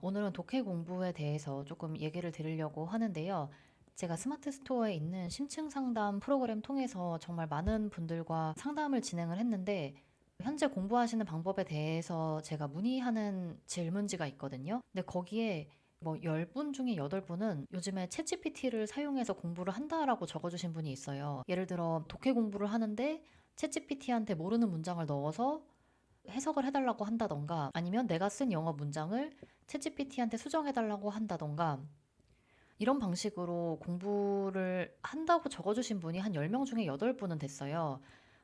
오늘은 독해 공부에 대해서 조금 얘기를 드리려고 하는데요. 제가 스마트 스토어에 있는 심층 상담 프로그램 통해서 정말 많은 분들과 상담을 진행을 했는데, 현재 공부하시는 방법에 대해서 제가 문의하는 질문지가 있거든요. 근데 거기에 뭐 10분 중에 8분은 요즘에 챗GPT를 사용해서 공부를 한다라고 적어주신 분이 있어요. 예를 들어 독해 공부를 하는데 챗GPT한테 모르는 문장을 넣어서 해석을 해달라고 한다던가, 아니면 내가 쓴 영어 문장을 챗GPT한테 수정해달라고 한다던가, 이런 방식으로 공부를 한다고 적어주신 분이 한 10명 중에 8분은 됐어요.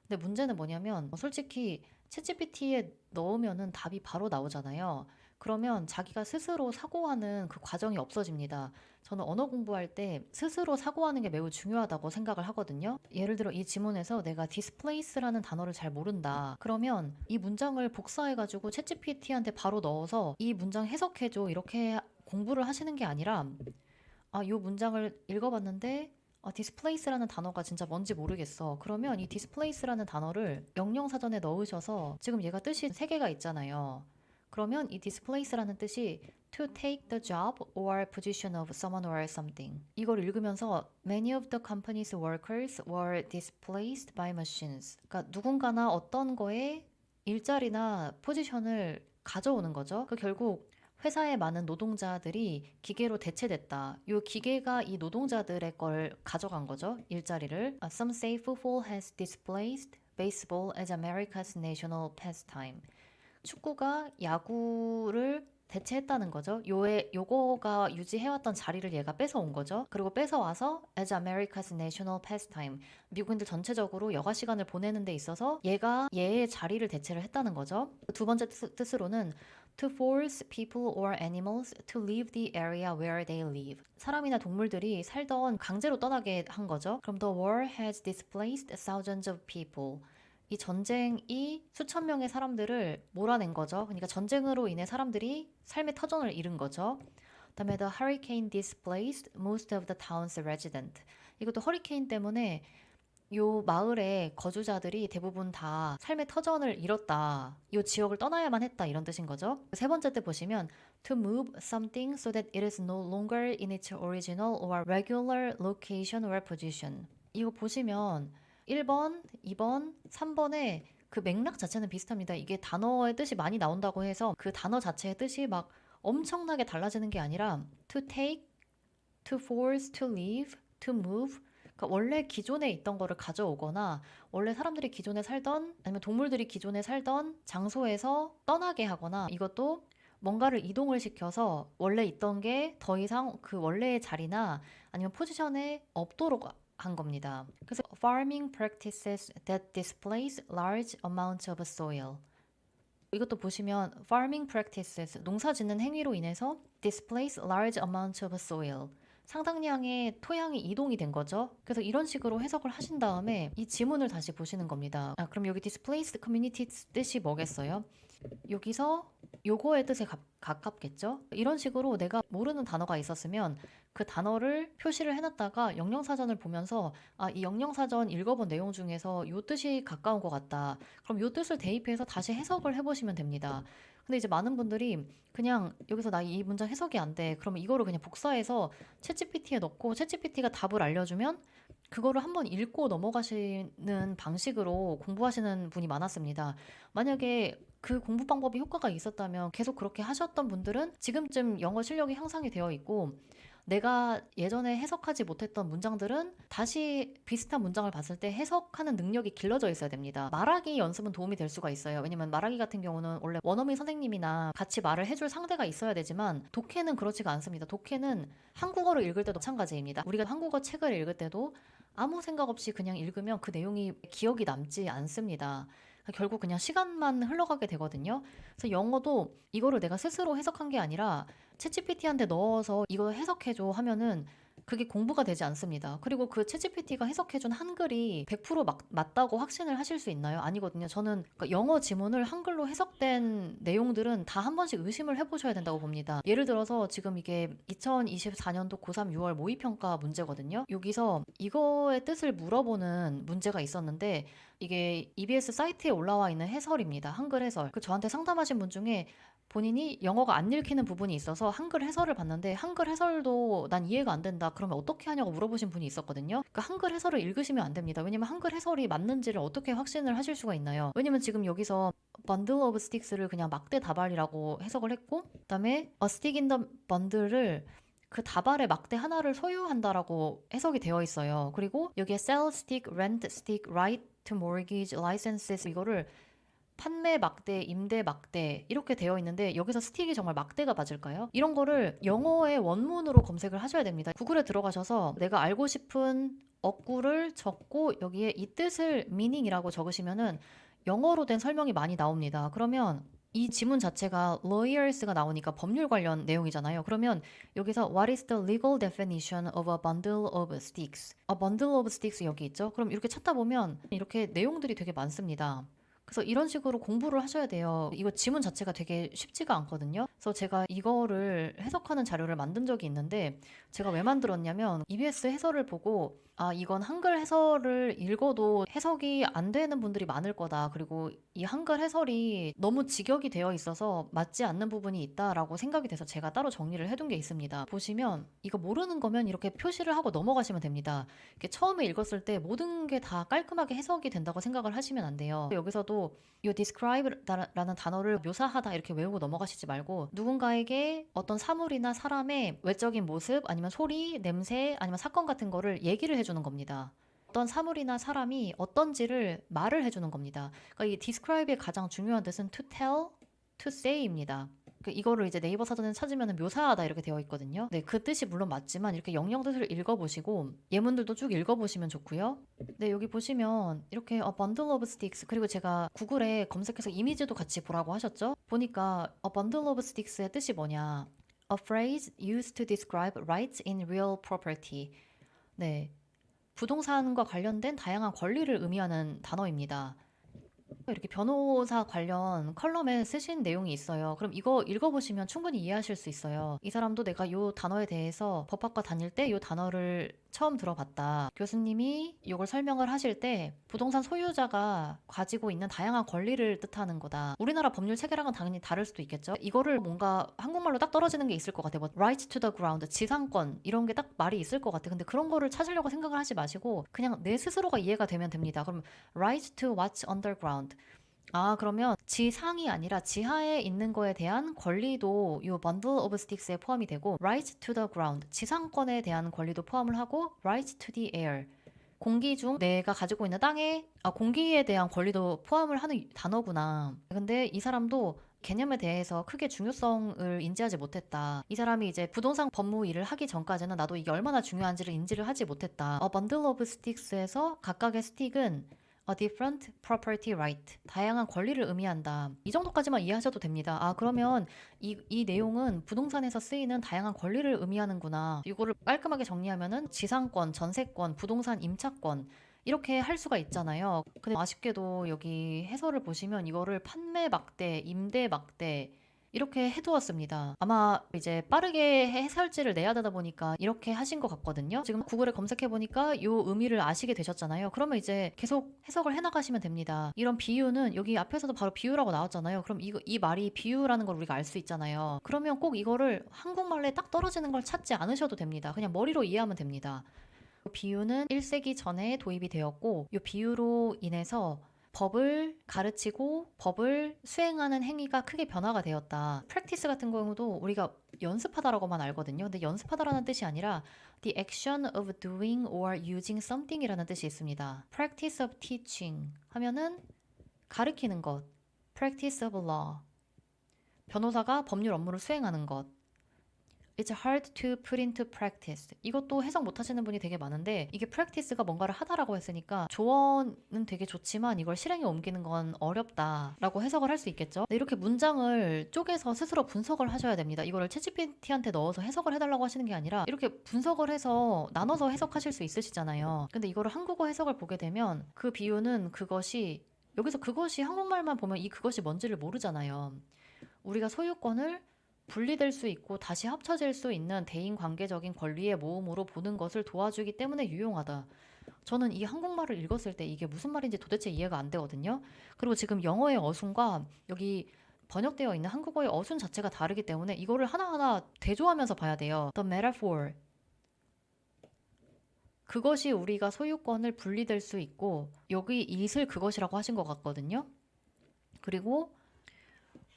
근데 문제는 뭐냐면, 솔직히 챗GPT에 넣으면은 답이 바로 나오잖아요. 그러면 자기가 스스로 사고하는 그 과정이 없어집니다. 저는 언어 공부할 때 스스로 사고하는 게 매우 중요하다고 생각을 하거든요. 예를 들어 이 지문에서 내가 displace라는 단어를 잘 모른다. 그러면 이 문장을 복사해가지고 챗GPT한테 바로 넣어서 이 문장 해석해줘, 이렇게 공부를 하시는 게 아니라, 이 문장을 읽어봤는데 displace라는 단어가 진짜 뭔지 모르겠어. 그러면 이 displace라는 단어를 영영사전에 넣으셔서, 지금 얘가 뜻이 세 개가 있잖아요. 그러면 이 displace라는 뜻이 to take the job or position of someone or something. 이걸 읽으면서 many of the company's workers were displaced by machines. 그러니까 누군가나 어떤 거에 일자리나 포지션을 가져오는 거죠. 그 결국 회사의 많은 노동자들이 기계로 대체됐다. 이 기계가 이 노동자들의 걸 가져간 거죠. 일자리를. Some say football has displaced baseball as America's national pastime. 축구가 야구를 대체했다는 거죠. 요거가 유지해왔던 자리를 얘가 뺏어온 거죠. 그리고 뺏어와서 as America's national pastime, 미국인들 전체적으로 여가 시간을 보내는 데 있어서 얘가 얘의 자리를 대체를 했다는 거죠. 두 번째 뜻으로는 to force people or animals to leave the area where they live. 사람이나 동물들이 살던 강제로 떠나게 한 거죠. 그럼 the war has displaced thousands of people. 이 전쟁이 수천 명의 사람들을 몰아낸 거죠. 그러니까 전쟁으로 인해 사람들이 삶의 터전을 잃은 거죠. 그다음에 the hurricane displaced most of the town's resident. 이것도 허리케인 때문에 요 마을의 거주자들이 대부분 다 삶의 터전을 잃었다. 요 지역을 떠나야만 했다, 이런 뜻인 거죠. 세 번째 때 보시면 to move something so that it is no longer in its original or regular location or position. 이거 보시면 1번, 2번, 3번의 그 맥락 자체는 비슷합니다. 이게 단어의 뜻이 많이 나온다고 해서 그 단어 자체의 뜻이 막 엄청나게 달라지는 게 아니라 to take, to force, to leave, to move. 그러니까 원래 기존에 있던 거를 가져오거나, 원래 사람들이 기존에 살던, 아니면 동물들이 기존에 살던 장소에서 떠나게 하거나, 이것도 뭔가를 이동을 시켜서 원래 있던 게 더 이상 그 원래의 자리나 아니면 포지션에 없도록 한 겁니다. 그래서 farming practices that displace large amounts of soil. 이것도 보시면 farming practices, 농사 짓는 행위로 인해서 displace large amounts of soil. 상당량의 토양이 이동이 된 거죠. 그래서 이런 식으로 해석을 하신 다음에 이 지문을 다시 보시는 겁니다. 그럼 여기 displaced community 뜻이 뭐겠어요? 여기서 요거의 뜻에 가깝겠죠? 이런 식으로 내가 모르는 단어가 있었으면 그 단어를 표시를 해놨다가 영영사전을 보면서 이 영영사전 읽어본 내용 중에서 요 뜻이 가까운 것 같다. 그럼 요 뜻을 대입해서 다시 해석을 해보시면 됩니다. 근데 이제 많은 분들이 그냥 여기서 나 이 문장 해석이 안 돼. 그러면 이거를 그냥 복사해서 챗GPT에 넣고 챗GPT가 답을 알려주면 그거를 한번 읽고 넘어가시는 방식으로 공부하시는 분이 많았습니다. 만약에 그 공부 방법이 효과가 있었다면 계속 그렇게 하셨던 분들은 지금쯤 영어 실력이 향상이 되어 있고, 내가 예전에 해석하지 못했던 문장들은 다시 비슷한 문장을 봤을 때 해석하는 능력이 길러져 있어야 됩니다. 말하기 연습은 도움이 될 수가 있어요. 왜냐면 말하기 같은 경우는 원래 원어민 선생님이나 같이 말을 해줄 상대가 있어야 되지만, 독해는 그렇지가 않습니다. 독해는 한국어를 읽을 때도 마찬가지입니다. 우리가 한국어 책을 읽을 때도 아무 생각 없이 그냥 읽으면 그 내용이 기억이 남지 않습니다. 결국 그냥 시간만 흘러가게 되거든요. 그래서 영어도 이거를 내가 스스로 해석한 게 아니라 챗GPT한테 넣어서 이거 해석해줘 하면은 그게 공부가 되지 않습니다. 그리고 그 챗GPT가 해석해준 한글이 100% 맞다고 확신을 하실 수 있나요? 아니거든요. 저는 그러니까 영어 지문을 한글로 해석된 내용들은 다 한 번씩 의심을 해보셔야 된다고 봅니다. 예를 들어서 지금 이게 2024년도 고3 6월 모의평가 문제거든요. 여기서 이거의 뜻을 물어보는 문제가 있었는데, 이게 EBS 사이트에 올라와 있는 해설입니다. 한글 해설. 그 저한테 상담하신 분 중에 본인이 영어가 안 읽히는 부분이 있어서 한글 해설을 봤는데 한글 해설도 난 이해가 안 된다. 그러면 어떻게 하냐고 물어보신 분이 있었거든요. 그러니까 한글 해설을 읽으시면 안 됩니다. 왜냐면 한글 해설이 맞는지를 어떻게 확신을 하실 수가 있나요? 왜냐면 지금 여기서 bundle of sticks를 그냥 막대 다발이라고 해석을 했고 그다음에 a stick in the bundle을 그 다발의 막대 하나를 소유한다라고 해석이 되어 있어요. 그리고 여기에 sell stick, rent stick, right to mortgage licenses 이거를 판매 막대, 임대 막대 이렇게 되어 있는데 여기서 스틱이 정말 막대가 맞을까요? 이런 거를 영어의 원문으로 검색을 하셔야 됩니다. 구글에 들어가셔서 내가 알고 싶은 어구를 적고 여기에 이 뜻을 meaning이라고 적으시면은 영어로 된 설명이 많이 나옵니다. 그러면 이 지문 자체가 lawyers가 나오니까 법률 관련 내용이잖아요. 그러면 여기서 what is the legal definition of a bundle of sticks? a bundle of sticks 여기 있죠? 그럼 이렇게 찾다 보면 이렇게 내용들이 되게 많습니다. 그래서 이런 식으로 공부를 하셔야 돼요. 이거 지문 자체가 되게 쉽지가 않거든요. 그래서 제가 이거를 해석하는 자료를 만든 적이 있는데 제가 왜 만들었냐면 EBS 해설을 보고 아 이건 한글 해설을 읽어도 해석이 안 되는 분들이 많을 거다. 그리고 이 한글 해설이 너무 직역이 되어 있어서 맞지 않는 부분이 있다라고 생각이 돼서 제가 따로 정리를 해둔 게 있습니다. 보시면 이거 모르는 거면 이렇게 표시를 하고 넘어가시면 됩니다. 이렇게 처음에 읽었을 때 모든 게 다 깔끔하게 해석이 된다고 생각을 하시면 안 돼요. 여기서도 이 describe라는 단어를 묘사하다 이렇게 외우고 넘어가시지 말고 누군가에게 어떤 사물이나 사람의 외적인 모습 아니면 소리, 냄새 아니면 사건 같은 거를 얘기를 해주는 겁니다. 어떤 사물이나 사람이 어떤지를 말을 해주는 겁니다. 그러니까 이 describe의 가장 중요한 뜻은 to tell, to say입니다. 이거를 이제 네이버 사전에 찾으면 묘사하다 이렇게 되어 있거든요. 네, 그 뜻이 물론 맞지만 이렇게 영영 뜻을 읽어보시고 예문들도 쭉 읽어보시면 좋고요. 네, 여기 보시면 이렇게 a bundle of sticks 그리고 제가 구글에 검색해서 이미지도 같이 보라고 하셨죠? 보니까 a bundle of sticks의 뜻이 뭐냐? A phrase used to describe rights in real property. 네, 부동산과 관련된 다양한 권리를 의미하는 단어입니다. 이렇게 변호사 관련 컬럼에 쓰신 내용이 있어요. 그럼 이거 읽어보시면 충분히 이해하실 수 있어요. 이 사람도 내가 이 단어에 대해서 법학과 다닐 때 이 단어를 처음 들어봤다. 교수님이 이걸 설명을 하실 때 부동산 소유자가 가지고 있는 다양한 권리를 뜻하는 거다. 우리나라 법률 체계랑은 당연히 다를 수도 있겠죠. 이거를 뭔가 한국말로 딱 떨어지는 게 있을 것 같아요. 뭐 right to the ground, 지상권 이런 게 딱 말이 있을 것 같아요. 근데 그런 거를 찾으려고 생각을 하지 마시고 그냥 내 스스로가 이해가 되면 됩니다. 그럼 right to what's underground. 아, 그러면 지상이 아니라 지하에 있는 거에 대한 권리도 이 bundle of sticks에 포함이 되고 right to the ground, 지상권에 대한 권리도 포함을 하고 right to the air, 공기 중 내가 가지고 있는 땅에 공기에 대한 권리도 포함을 하는 단어구나. 근데 이 사람도 개념에 대해서 크게 중요성을 인지하지 못했다. 이 사람이 이제 부동산 법무 일을 하기 전까지는 나도 이게 얼마나 중요한지를 인지를 하지 못했다. bundle of sticks에서 각각의 스틱은 a different property right. 다양한 권리를 의미한다. 이 정도까지만 이해하셔도 됩니다. 아, 그러면 이 내용은 부동산에서 쓰이는 다양한 권리를 의미하는구나. 이거를 깔끔하게 정리하면은 지상권, 전세권, 부동산 임차권 이렇게 할 수가 있잖아요. 근데 아쉽게도 여기 해설을 보시면 이거를 판매 막대, 임대 막대 이렇게 해두었습니다. 아마 이제 빠르게 해설지를 내야 되다 보니까 이렇게 하신 것 같거든요. 지금 구글에 검색해보니까 이 의미를 아시게 되셨잖아요. 그러면 이제 계속 해석을 해나가시면 됩니다. 이런 비유는 여기 앞에서도 바로 비유라고 나왔잖아요. 그럼 이 말이 비유라는 걸 우리가 알 수 있잖아요. 그러면 꼭 이거를 한국말에 딱 떨어지는 걸 찾지 않으셔도 됩니다. 그냥 머리로 이해하면 됩니다. 비유는 1세기 전에 도입이 되었고 이 비유로 인해서 법을 가르치고 법을 수행하는 행위가 크게 변화가 되었다. practice 같은 경우도 우리가 연습하다라고만 알거든요. 근데 연습하다라는 뜻이 아니라 the action of doing or using something 이라는 뜻이 있습니다. practice of teaching 하면은 가르치는 것. practice of law. 변호사가 법률 업무를 수행하는 것. It's hard to put into practice. 이것도 해석 못 하시는 분이 되게 많은데 이게 practice가 뭔가를 하다라고 했으니까 조언은 되게 좋지만 이걸 실행에 옮기는 건 어렵다라고 해석을 할 수 있겠죠. 이렇게 문장을 쪼개서 스스로 분석을 하셔야 됩니다. 이거를 챗GPT한테 넣어서 해석을 해달라고 하시는 게 아니라 이렇게 분석을 해서 나눠서 해석하실 수 있으시잖아요. 근데 이거를 한국어 해석을 보게 되면 그 비유는 그것이 여기서 그것이 한국말만 보면 이 그것이 뭔지를 모르잖아요. 우리가 소유권을 분리될 수 있고 다시 합쳐질 수 있는 대인관계적인 권리의 모음으로 보는 것을 도와주기 때문에 유용하다. 저는 이 한국말을 읽었을 때 이게 무슨 말인지 도대체 이해가 안 되거든요. 그리고 지금 영어의 어순과 여기 번역되어 있는 한국어의 어순 자체가 다르기 때문에 이거를 하나하나 대조하면서 봐야 돼요. The metaphor. 그것이 우리가 소유권을 분리될 수 있고 여기 it을 그것이라고 하신 것 같거든요. 그리고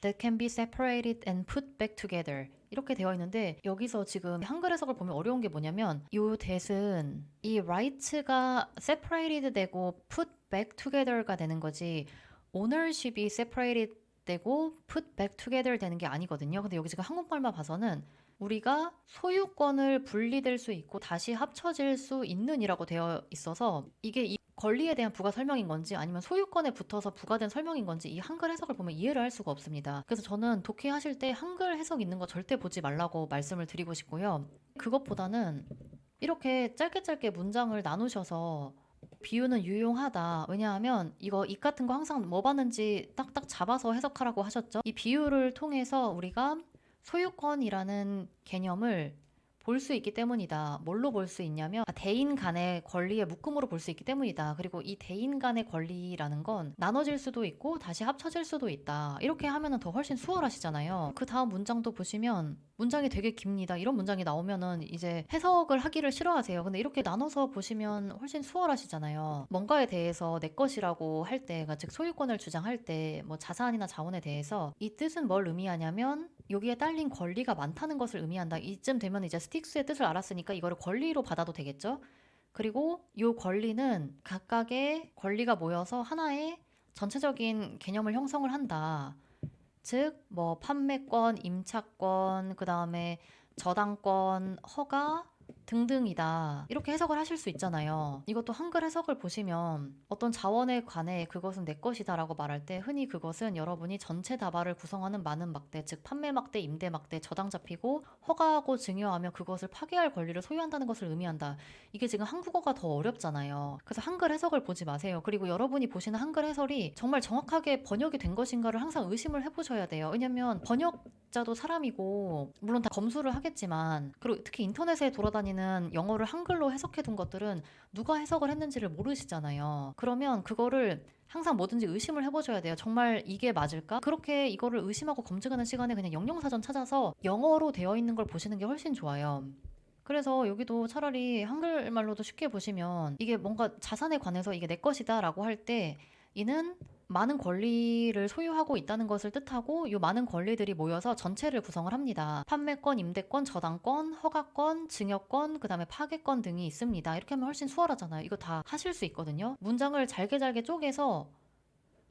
that can be separated and put back together 이렇게 되어 있는데 여기서 지금 한글 해석을 보면 어려운 게 뭐냐면 이 that은 이 right가 separated 되고 put back together가 되는 거지 ownership이 separated 되고 put back together 되는 게 아니거든요. 근데 여기 지금 한국말만 봐서는 우리가 소유권을 분리될 수 있고 다시 합쳐질 수 있는 이라고 되어 있어서 이게 이 권리에 대한 부가 설명인 건지 아니면 소유권에 붙어서 부가된 설명인 건지 이 한글 해석을 보면 이해를 할 수가 없습니다. 그래서 저는 독해하실 때 한글 해석 있는 거 절대 보지 말라고 말씀을 드리고 싶고요. 그것보다는 이렇게 짧게 짧게 문장을 나누셔서 비유는 유용하다. 왜냐하면 이거 이 같은 거 항상 뭐 봤는지 딱딱 잡아서 해석하라고 하셨죠. 이 비유를 통해서 우리가 소유권이라는 개념을 볼 수 있기 때문이다. 뭘로 볼 수 있냐면 대인 간의 권리의 묶음으로 볼 수 있기 때문이다. 그리고 이 대인 간의 권리라는 건 나눠질 수도 있고 다시 합쳐질 수도 있다. 이렇게 하면은 더 훨씬 수월하시잖아요. 그 다음 문장도 보시면 문장이 되게 깁니다. 이런 문장이 나오면은 이제 해석을 하기를 싫어하세요. 근데 이렇게 나눠서 보시면 훨씬 수월하시잖아요. 뭔가에 대해서 내 것이라고 할 때, 즉 소유권을 주장할 때 뭐 자산이나 자원에 대해서 이 뜻은 뭘 의미하냐면 여기에 딸린 권리가 많다는 것을 의미한다. 이쯤 되면 이제 스틱스의 뜻을 알았으니까 이거를 권리로 받아도 되겠죠? 그리고 이 권리는 각각의 권리가 모여서 하나의 전체적인 개념을 형성을 한다. 즉, 뭐 판매권, 임차권, 그 다음에 저당권, 허가 등등이다. 이렇게 해석을 하실 수 있잖아요. 이것도 한글 해석을 보시면 어떤 자원에 관해 그것은 내 것이다 라고 말할 때 흔히 그것은 여러분이 전체 다발을 구성하는 많은 막대, 즉 판매 막대, 임대 막대, 저당 잡히고 허가하고 증여하며 그것을 파기할 권리를 소유한다는 것을 의미한다. 이게 지금 한국어가 더 어렵잖아요. 그래서 한글 해석을 보지 마세요. 그리고 여러분이 보시는 한글 해설이 정말 정확하게 번역이 된 것인가를 항상 의심을 해보셔야 돼요. 왜냐면 번역자도 사람이고 물론 다 검수를 하겠지만 그리고 특히 인터넷에 돌아다니는 영어를 한글로 해석해 둔 것들은 누가 해석을 했는지를 모르시잖아요. 그러면 그거를 항상 뭐든지 의심을 해보셔야 돼요. 정말 이게 맞을까? 그렇게 이거를 의심하고 검증하는 시간에 그냥 영영사전 찾아서 영어로 되어 있는 걸 보시는 게 훨씬 좋아요. 그래서 여기도 차라리 한글말로도 쉽게 보시면 이게 뭔가 자산에 관해서 이게 내 것이다 라고 할 때 이는 많은 권리를 소유하고 있다는 것을 뜻하고 이 많은 권리들이 모여서 전체를 구성을 합니다. 판매권, 임대권, 저당권, 허가권, 증여권, 그 다음에 파괴권 등이 있습니다. 이렇게 하면 훨씬 수월하잖아요. 이거 다 하실 수 있거든요. 문장을 잘게 잘게 쪼개서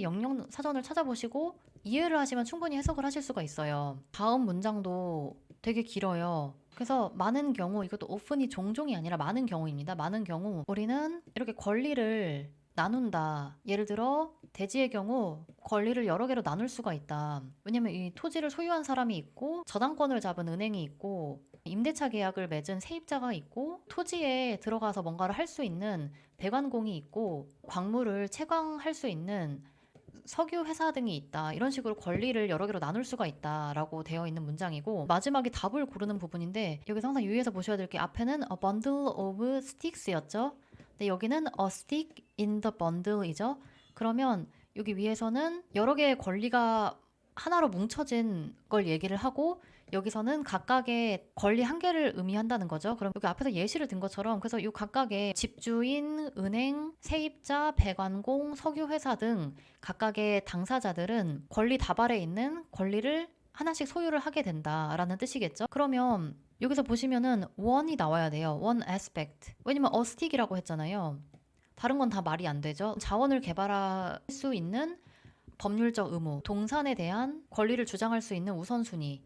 영영 사전을 찾아보시고 이해를 하시면 충분히 해석을 하실 수가 있어요. 다음 문장도 되게 길어요. 그래서 많은 경우 이것도 often이 종종이 아니라 많은 경우입니다. 많은 경우 우리는 이렇게 권리를 나눈다. 예를 들어 대지의 경우 권리를 여러 개로 나눌 수가 있다. 왜냐면 이 토지를 소유한 사람이 있고 저당권을 잡은 은행이 있고 임대차 계약을 맺은 세입자가 있고 토지에 들어가서 뭔가를 할 수 있는 배관공이 있고 광물을 채광할 수 있는 석유 회사 등이 있다. 이런 식으로 권리를 여러 개로 나눌 수가 있다라고 되어 있는 문장이고 마지막에 답을 고르는 부분인데 여기서 항상 유의해서 보셔야 될 게 앞에는 a bundle of sticks였죠. 근데 여기는 a stick in the bundle이죠. 그러면 여기 위에서는 여러 개의 권리가 하나로 뭉쳐진 걸 얘기를 하고 여기서는 각각의 권리 한 개를 의미한다는 거죠. 그럼 여기 앞에서 예시를 든 것처럼 그래서 이 각각의 집주인, 은행, 세입자, 배관공, 석유회사 등 각각의 당사자들은 권리 다발에 있는 권리를 하나씩 소유를 하게 된다라는 뜻이겠죠. 그러면 여기서 보시면은 one이 나와야 돼요. one aspect. 왜냐면 a stick이라고 했잖아요. 다른 건 다 말이 안 되죠. 자원을 개발할 수 있는 법률적 의무, 동산에 대한 권리를 주장할 수 있는 우선순위,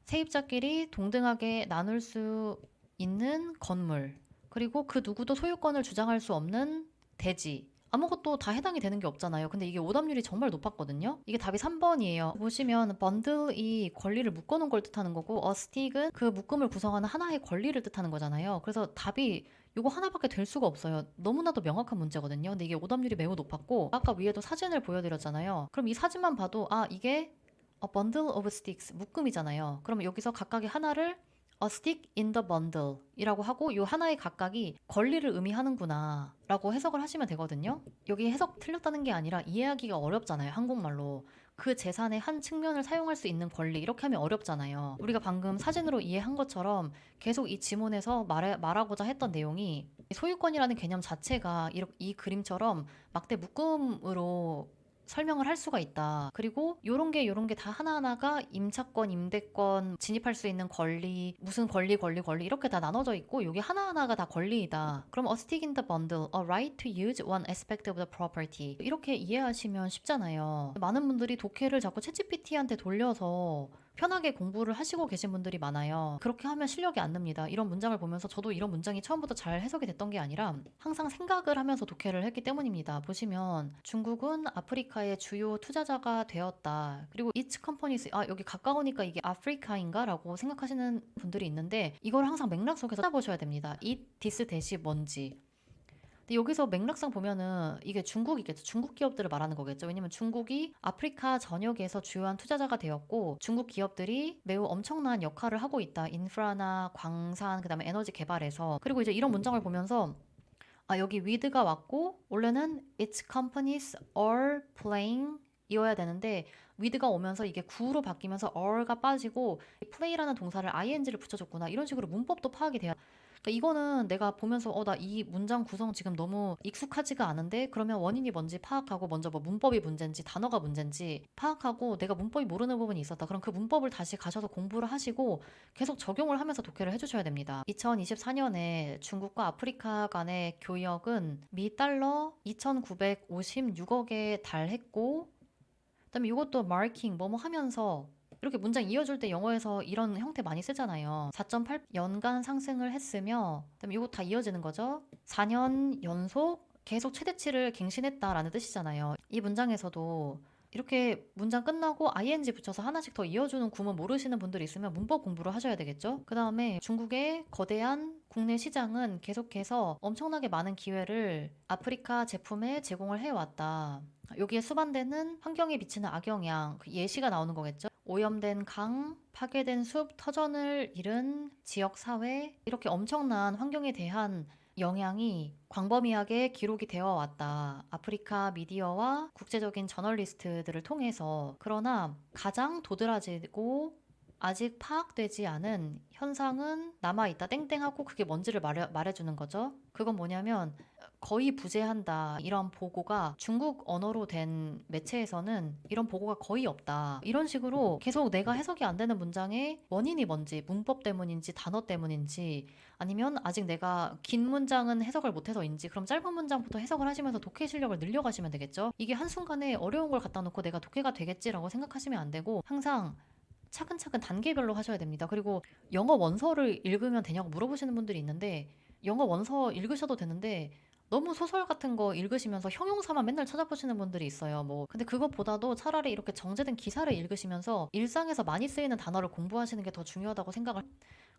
세입자끼리 동등하게 나눌 수 있는 건물, 그리고 그 누구도 소유권을 주장할 수 없는 대지. 아무것도 다 해당이 되는 게 없잖아요. 근데 이게 오답률이 정말 높았거든요. 이게 답이 3번이에요. 보시면 번들이 권리를 묶어놓은 걸 뜻하는 거고 어스틱은 그 묶음을 구성하는 하나의 권리를 뜻하는 거잖아요. 그래서 답이 이거 하나밖에 될 수가 없어요. 너무나도 명확한 문제거든요. 근데 이게 오답률이 매우 높았고 아까 위에도 사진을 보여드렸잖아요. 그럼 이 사진만 봐도 아 이게 a bundle of sticks 묶음이잖아요. 그럼 여기서 각각의 하나를 a stick in the bundle 이라고 하고 이 하나의 각각이 권리를 의미하는구나 라고 해석을 하시면 되거든요. 여기 해석 틀렸다는 게 아니라 이해하기가 어렵잖아요. 한국말로. 그 재산의 한 측면을 사용할 수 있는 권리 이렇게 하면 어렵잖아요. 우리가 방금 사진으로 이해한 것처럼 계속 이 지문에서 말하고자 했던 내용이 소유권이라는 개념 자체가 이 그림처럼 막대 묶음으로 설명을 할 수가 있다. 그리고 요런 게 다 하나하나가 임차권, 임대권, 진입할 수 있는 권리, 무슨 권리 이렇게 다 나눠져 있고 요게 하나하나가 다 권리이다. 그럼 a stick in the bundle, a right to use one aspect of the property. 이렇게 이해하시면 쉽잖아요. 많은 분들이 독해를 자꾸 챗GPT한테 돌려서 편하게 공부를 하시고 계신 분들이 많아요. 그렇게 하면 실력이 안 납니다. 이런 문장을 보면서 저도 이런 문장이 처음부터 잘 해석이 됐던 게 아니라 항상 생각을 하면서 독해를 했기 때문입니다. 보시면 중국은 아프리카의 주요 투자자가 되었다. 그리고 its companies, 여기 가까우니까 이게 아프리카인가? 라고 생각하시는 분들이 있는데 이걸 항상 맥락 속에서 찾아보셔야 됩니다. it, this 대시 뭔지. 근데 여기서 맥락상 보면은 이게 중국이겠죠. 중국 기업들을 말하는 거겠죠. 왜냐면 중국이 아프리카 전역에서 주요한 투자자가 되었고 중국 기업들이 매우 엄청난 역할을 하고 있다. 인프라나 광산, 그다음에 에너지 개발에서. 그리고 이제 이런 문장을 보면서 여기 with가 왔고 원래는 its companies are playing 이어야 되는데 with가 오면서 이게 gu로 바뀌면서 are가 빠지고 play라는 동사를 ing를 붙여줬구나. 이런 식으로 문법도 파악이 돼야 그러니까 이거는 내가 보면서 나 이 문장 구성 지금 너무 익숙하지가 않은데 그러면 원인이 뭔지 파악하고 먼저 뭐 문법이 문제인지 단어가 문제인지 파악하고 내가 문법이 모르는 부분이 있었다. 그럼 그 문법을 다시 가셔서 공부를 하시고 계속 적용을 하면서 독해를 해주셔야 됩니다. 2024년에 중국과 아프리카 간의 교역은 미 달러 2,956억에 달했고 그다음에 이것도 마킹 뭐뭐 하면서 이렇게 문장 이어줄 때 영어에서 이런 형태 많이 쓰잖아요. 4.8 연간 상승을 했으며 그다음에 이거 다 이어지는 거죠. 4년 연속 계속 최대치를 갱신했다라는 뜻이잖아요. 이 문장에서도 이렇게 문장 끝나고 ing 붙여서 하나씩 더 이어주는 구문 모르시는 분들이 있으면 문법 공부를 하셔야 되겠죠. 그 다음에 중국의 거대한 국내 시장은 계속해서 엄청나게 많은 기회를 아프리카 제품에 제공을 해왔다. 여기에 수반되는 환경에 미치는 악영향, 그 예시가 나오는 거겠죠. 오염된 강, 파괴된 숲, 터전을 잃은 지역 사회, 이렇게 엄청난 환경에 대한 영향이 광범위하게 기록이 되어 왔다. 아프리카 미디어와 국제적인 저널리스트들을 통해서. 그러나 가장 도드라지고 아직 파악되지 않은 현상은 남아있다. 땡땡하고 그게 뭔지를 말해주는 거죠. 그건 뭐냐면 거의 부재한다. 이런 보고가 중국 언어로 된 매체에서는 이런 보고가 거의 없다. 이런 식으로 계속 내가 해석이 안 되는 문장의 원인이 뭔지, 문법 때문인지, 단어 때문인지, 아니면 아직 내가 긴 문장은 해석을 못해서인지, 그럼 짧은 문장부터 해석을 하시면서 독해 실력을 늘려가시면 되겠죠? 이게 한순간에 어려운 걸 갖다 놓고 내가 독해가 되겠지라고 생각하시면 안 되고, 항상 차근차근 단계별로 하셔야 됩니다. 그리고 영어 원서를 읽으면 되냐고 물어보시는 분들이 있는데, 영어 원서 읽으셔도 되는데, 너무 소설 같은 거 읽으시면서 형용사만 맨날 찾아보시는 분들이 있어요. 뭐 근데 그것보다도 차라리 이렇게 정제된 기사를 읽으시면서 일상에서 많이 쓰이는 단어를 공부하시는 게 더 중요하다고 생각을.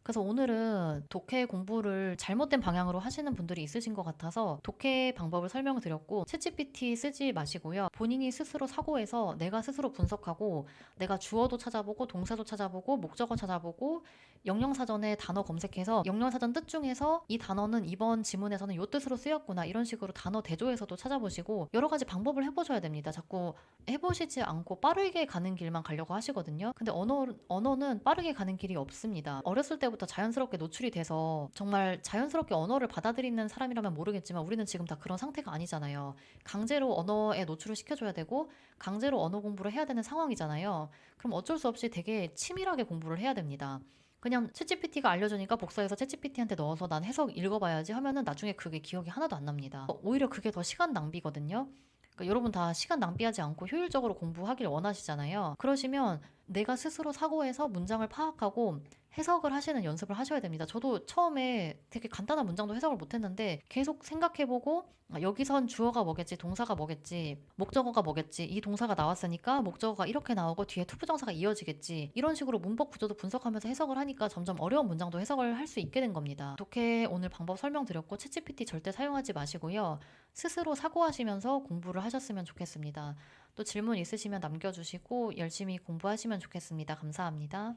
그래서 오늘은 독해 공부를 잘못된 방향으로 하시는 분들이 있으신 것 같아서 독해 방법을 설명을 드렸고 챗GPT 쓰지 마시고요. 본인이 스스로 사고해서 내가 스스로 분석하고 내가 주어도 찾아보고 동사도 찾아보고 목적어 찾아보고 영영사전에 단어 검색해서 영영사전 뜻 중에서 이 단어는 이번 지문에서는 이 뜻으로 쓰였구나 이런 식으로 단어 대조해서도 찾아보시고 여러 가지 방법을 해보셔야 됩니다. 자꾸 해보시지 않고 빠르게 가는 길만 가려고 하시거든요. 근데 언어는 빠르게 가는 길이 없습니다. 어렸을 때부터 자연스럽게 노출이 돼서 정말 자연스럽게 언어를 받아들이는 사람이라면 모르겠지만 우리는 지금 다 그런 상태가 아니잖아요. 강제로 언어에 노출을 시켜줘야 되고 강제로 언어 공부를 해야 되는 상황이잖아요. 그럼 어쩔 수 없이 되게 치밀하게 공부를 해야 됩니다. 그냥 챗GPT가 알려주니까 복사해서 챗GPT한테 넣어서 난 해석 읽어봐야지 하면은 나중에 그게 기억이 하나도 안 납니다. 오히려 그게 더 시간 낭비거든요. 그러니까 여러분 다 시간 낭비하지 않고 효율적으로 공부하길 원하시잖아요. 그러시면 내가 스스로 사고해서 문장을 파악하고 해석을 하시는 연습을 하셔야 됩니다. 저도 처음에 되게 간단한 문장도 해석을 못했는데 계속 생각해보고 여기선 주어가 뭐겠지, 동사가 뭐겠지, 목적어가 뭐겠지, 이 동사가 나왔으니까 목적어가 이렇게 나오고 뒤에 투부정사가 이어지겠지 이런 식으로 문법 구조도 분석하면서 해석을 하니까 점점 어려운 문장도 해석을 할 수 있게 된 겁니다. 독해 오늘 방법 설명드렸고 챗GPT 절대 사용하지 마시고요. 스스로 사고하시면서 공부를 하셨으면 좋겠습니다. 또 질문 있으시면 남겨주시고 열심히 공부하시면 좋겠습니다. 감사합니다.